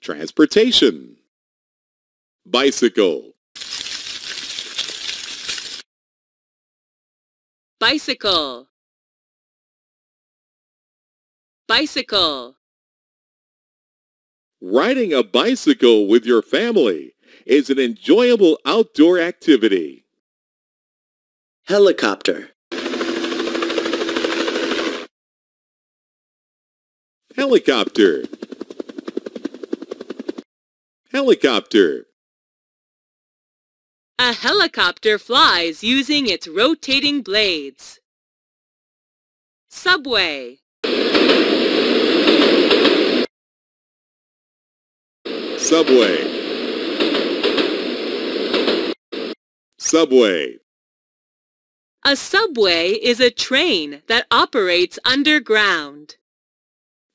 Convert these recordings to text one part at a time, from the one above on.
transportation. Bicycle. Bicycle. Bicycle. Riding a bicycle with your family is an enjoyable outdoor activity. Helicopter. Helicopter. Helicopter. A helicopter flies using its rotating blades. Subway. Subway. Subway. A subway is a train that operates underground.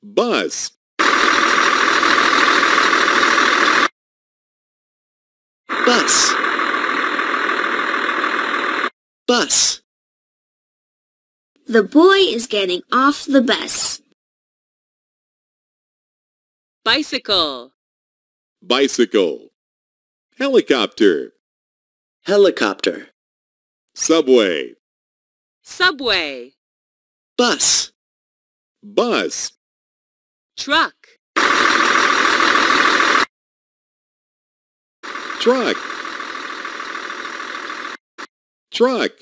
Bus. Bus. Bus. The boy is getting off the bus. Bicycle. Bicycle. Helicopter. Helicopter. Subway. Subway. Bus. Bus. Truck. Truck. Truck.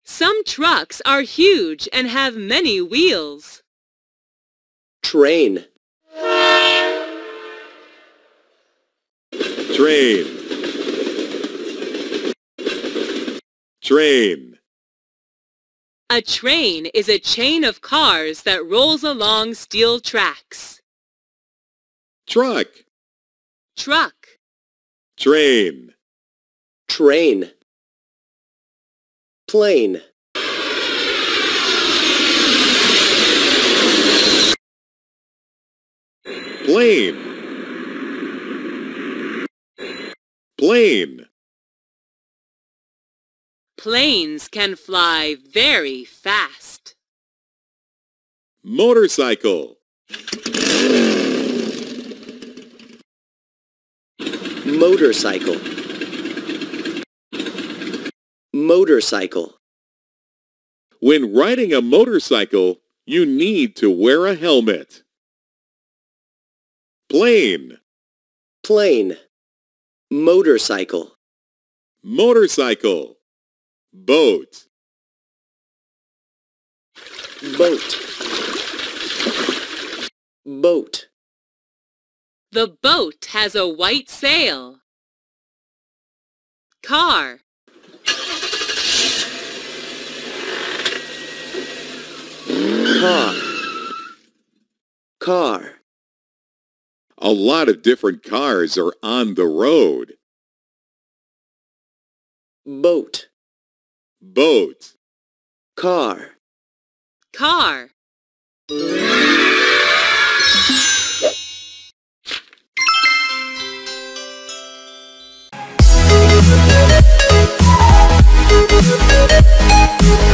Some trucks are huge and have many wheels. Train. Train. Train. A train is a chain of cars that rolls along steel tracks. Truck. Truck. Train. Train. Plane. Plane. Plane. Planes can fly very fast. Motorcycle. Motorcycle. Motorcycle. When riding a motorcycle, you need to wear a helmet. Plane. Plane. Motorcycle. Motorcycle. Boat. Boat. Boat. The boat has a white sail. Car. Car. Car. A lot of different cars are on the road. Boat. Boat. Car. Car. We'll be right back.